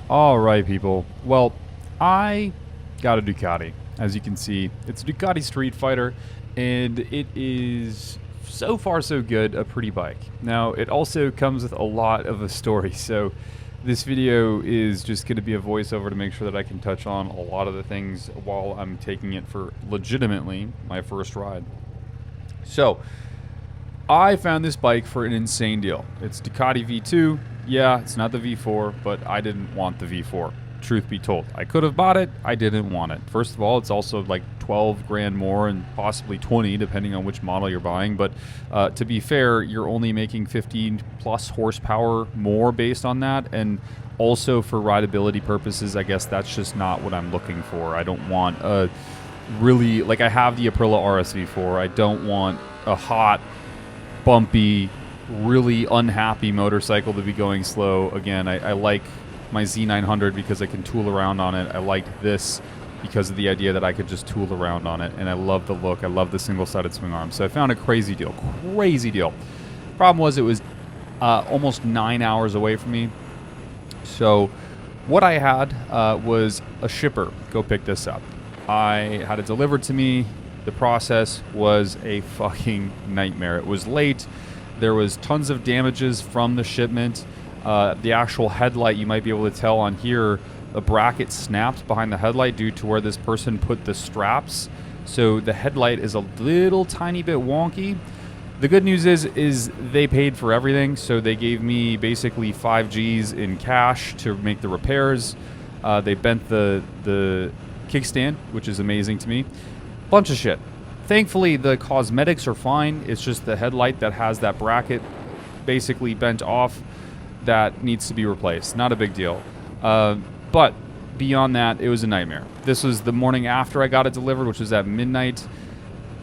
All right, people. Well, I got a Ducati. As you can see, it's a Ducati Street Fighter, and it is so far so good, a pretty bike. Now, it also comes with a lot of a story, so this video is just going to be a voiceover to make sure that I can touch on a lot of the things while I'm taking it for legitimately my first ride. So, I found this bike for an insane deal. It's Ducati V2. Yeah, it's not the V4, but I didn't want the V4. Truth be told, I could have bought it. I didn't want it. First of all, it's also like 12 grand more and possibly 20 depending on which model you're buying. But to be fair, you're only making 15 plus horsepower more based on that. And also for rideability purposes, I guess that's just not what I'm looking for. I don't want a really, like I have the Aprilia RSV4. I don't want a hot, bumpy, really unhappy motorcycle to be going slow. Again, I like my Z900 because I can tool around on it. I liked this because of the idea that I could just tool around on it, and I love the look. I love the single-sided swing arm. So I found a crazy deal. Problem was it was almost 9 hours away from me. So what I had was a shipper go pick this up. I had it delivered to me. The process was a fucking nightmare. It was late. There was tons of damages from the shipment. The actual headlight, you might be able to tell on here, a bracket snapped behind the headlight due to where this person put the straps. So the headlight is a little tiny bit wonky. The good news is they paid for everything. So they gave me basically 5 G's in cash to make the repairs. They bent the kickstand, which is amazing to me. Bunch of shit. Thankfully, the cosmetics are fine. It's just the headlight that has that bracket basically bent off that needs to be replaced. Not a big deal. But beyond that, it was a nightmare. This was the morning after I got it delivered, which was at midnight.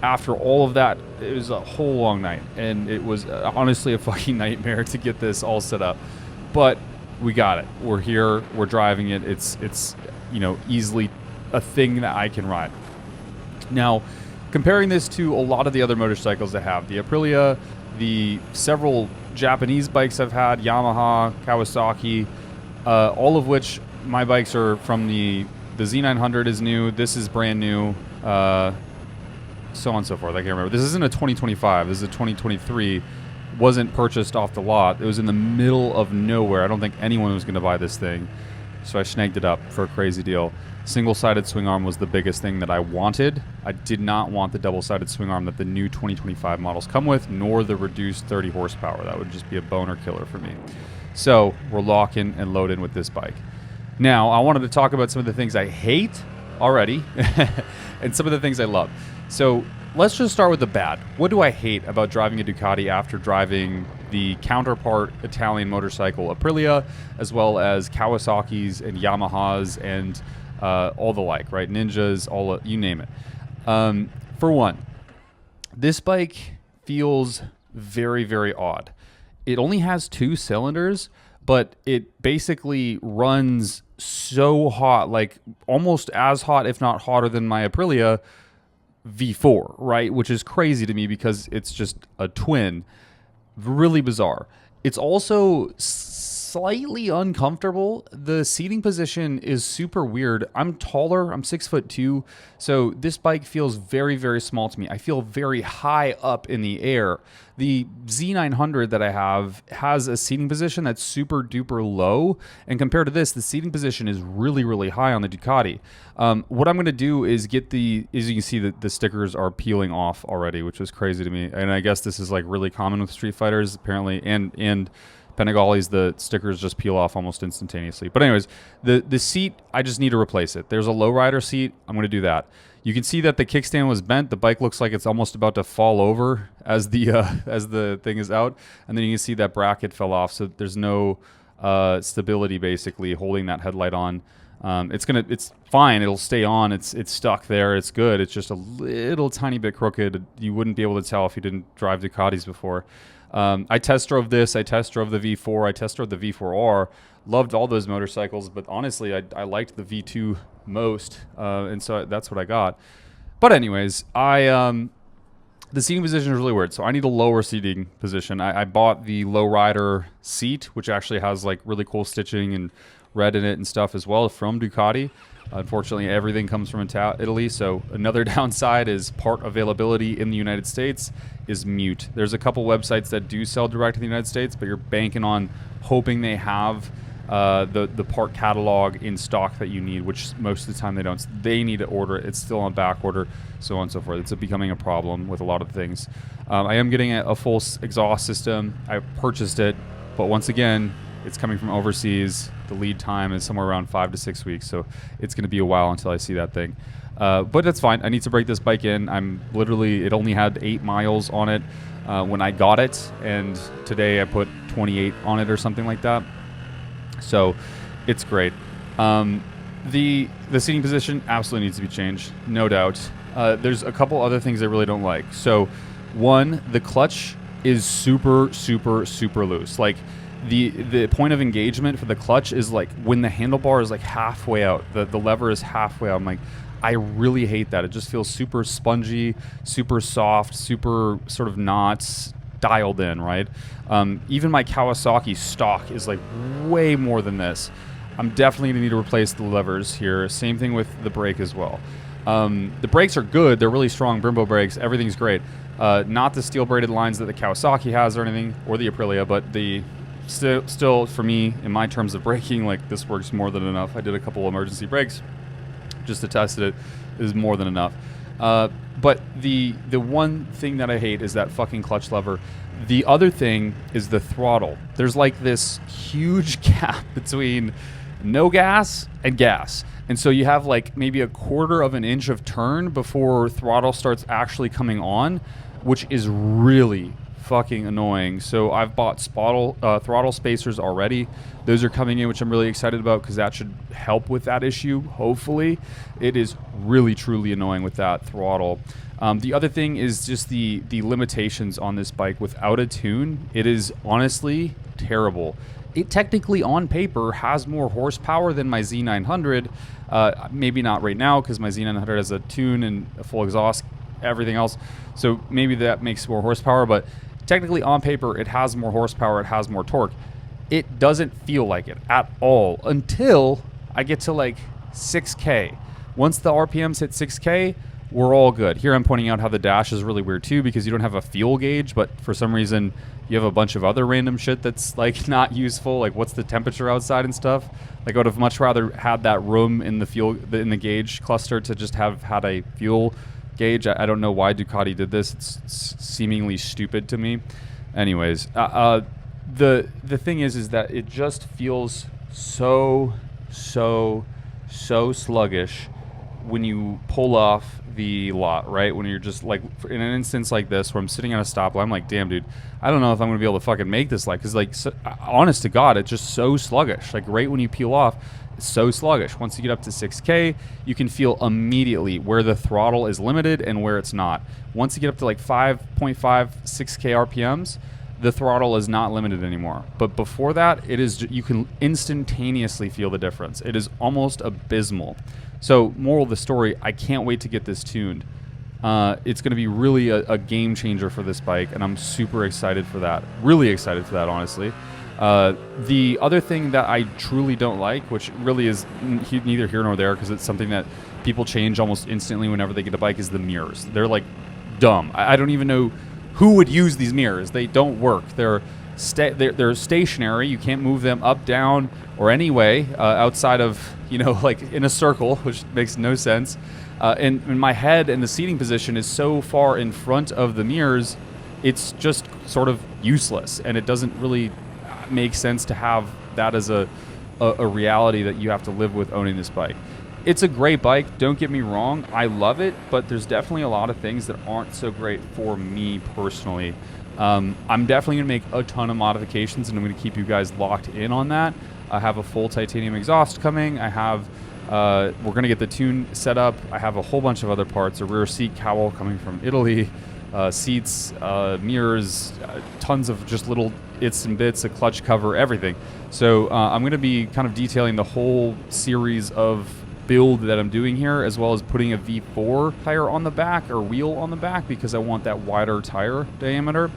After all of that, it was a whole long night. And it was honestly a fucking nightmare to get this all set up. But we got it. We're here. We're driving it. It's you know, easily a thing that I can ride. Now, comparing this to a lot of the other motorcycles I have, the Aprilia, the several Japanese bikes I've had, Yamaha, Kawasaki, all of which my bikes are from the Z900 is new, this is brand new, so on and so forth. I can't remember. This isn't a 2025, this is a 2023. Wasn't purchased off the lot. It was in the middle of nowhere. I don't think anyone was going to buy this thing. So I snagged it up for a crazy deal. Single-sided swing arm was the biggest thing that I wanted. I did not want the double-sided swing arm that the new 2025 models come with, nor the reduced 30 horsepower. That would just be a boner killer for me. So we're locking and loading with this bike. Now, I wanted to talk about some of the things I hate already and some of the things I love. So let's just start with the bad. What do I hate about driving a Ducati after driving the counterpart Italian motorcycle Aprilia, as well as Kawasaki's and Yamahas and all the like, right? Ninjas, you name it. For one, this bike feels very, very odd. It only has 2 cylinders, but it basically runs so hot, like almost as hot, if not hotter than my Aprilia V4, right? Which is crazy to me because it's just a twin. Really bizarre. It's also slightly uncomfortable. The seating position is super weird. I'm taller. I'm 6'2", so this bike feels very, very small to me. I feel very high up in the air. The Z900 that I have has a seating position that's super duper low, and compared to this, the seating position is really, really high on the Ducati. What I'm going to do is get as you can see, the stickers are peeling off already, which is crazy to me. And I guess this is like really common with Street Fighters apparently, and Panigales, the stickers just peel off almost instantaneously. But anyways, the seat, I just need to replace it. There's a lowrider seat. I'm going to do that. You can see that the kickstand was bent. The bike looks like it's almost about to fall over as the thing is out. And then you can see that bracket fell off. So there's no stability basically holding that headlight on. It's fine. It'll stay on. It's stuck there. It's good. It's just a little tiny bit crooked. You wouldn't be able to tell if you didn't drive Ducatis before. I test drove this. I test drove the V4. I test drove the V4R. Loved all those motorcycles, but honestly, I liked the V2 most, and so that's what I got. But anyways, the seating position is really weird, so I need a lower seating position. I bought the lowrider seat, which actually has like really cool stitching and red in it and stuff as well from Ducati. Unfortunately, everything comes from Italy, so another downside is part availability in the United States is mute. There's a couple websites that do sell direct to the United States, but you're banking on hoping they have the part catalog in stock that you need, which most of the time they don't. They need to order it. It's still on back order, so on and so forth. It's becoming a problem with a lot of things. I am getting a full exhaust system. I purchased it, but once again, it's coming from overseas. The lead time is somewhere around 5 to 6 weeks, so it's going to be a while until I see that thing. But that's fine. I need to break this bike in. It only had 8 miles on it when I got it, and today I put 28 on it or something like that. So it's great. The seating position absolutely needs to be changed, no doubt. There's a couple other things I really don't like. So one, the clutch is super, super, super loose. Like, the point of engagement for the clutch is like when the handlebar is like halfway out, the lever is halfway out. I'm like, I really hate that. It just feels super spongy, super soft, super sort of not dialed in, right? Even my Kawasaki stock is like way more than this. I'm definitely gonna need to replace the levers here. Same thing with the brake as well. The brakes are good. They're really strong Brembo brakes. Everything's great. Not the steel braided lines that the Kawasaki has or anything, or the Aprilia, but the still for me, in my terms of braking, like, this works more than enough. I did a couple emergency brakes just to test it. It is more than enough. But the one thing that I hate is that fucking clutch lever. The other thing is the throttle. There's like this huge gap between no gas and gas. And so you have like maybe a quarter of an inch of turn before throttle starts actually coming on, which is really fucking annoying. So I've bought throttle spacers already. Those are coming in, which I'm really excited about because that should help with that issue, hopefully. It is really, truly annoying with that throttle. The other thing is just the limitations on this bike without a tune. It is honestly terrible. It technically, on paper, has more horsepower than my Z900. Maybe not right now because my Z900 has a tune and a full exhaust, everything else. So maybe that makes more horsepower, but technically on paper, it has more horsepower, it has more torque. It doesn't feel like it at all until I get to like 6K. Once the RPMs hit 6K, we're all good. Here I'm pointing out how the dash is really weird too because you don't have a fuel gauge, but for some reason you have a bunch of other random shit that's like not useful, like what's the temperature outside and stuff. Like I would have much rather had that room in the gauge cluster to just have had a fuel gauge. I don't know why Ducati did this. It's seemingly stupid to me. Anyways, the thing is that it just feels so sluggish when you pull off the lot, right? When you're just like, in an instance like this where I'm sitting at a stoplight, I'm like, damn, dude, I don't know if I'm gonna be able to fucking make this light, because like, honest to God, it's just so sluggish. Like right when you peel off, it's so sluggish. Once you get up to 6K, you can feel immediately where the throttle is limited and where it's not. Once you get up to like 5.5, 6K RPMs, the throttle is not limited anymore. But before that, it is, you can instantaneously feel the difference. It is almost abysmal. So moral of the story, I can't wait to get this tuned. It's going to be really a game changer for this bike, and I'm super excited for that. Really excited for that, honestly. The other thing that I truly don't like, which really is neither here nor there because it's something that people change almost instantly whenever they get a bike, is the mirrors. They're like dumb. I don't even know who would use these mirrors. They don't work. They're stationary. You can't move them up, down, or any way outside of, you know, like in a circle, which makes no sense. And my head and the seating position is so far in front of the mirrors, it's just sort of useless, and it doesn't really make sense to have that as a reality that you have to live with owning this bike. It's a great bike, don't get me wrong, I love it, but there's definitely a lot of things that aren't so great for me personally. I'm definitely going to make a ton of modifications, and I'm going to keep you guys locked in on that. I have a full titanium exhaust coming. I have, we're going to get the tune set up. I have a whole bunch of other parts, a rear seat cowl coming from Italy, seats, mirrors, tons of just little its and bits, a clutch cover, everything. So I'm going to be kind of detailing the whole series of build that I'm doing here, as well as putting a V4 tire on the back, or wheel on the back, because I want that wider tire diameter.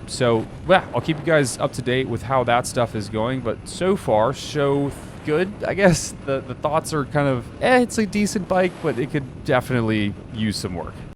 So yeah, I'll keep you guys up to date with how that stuff is going, but so far so good, I guess. The thoughts are kind of, it's a decent bike, but it could definitely use some work.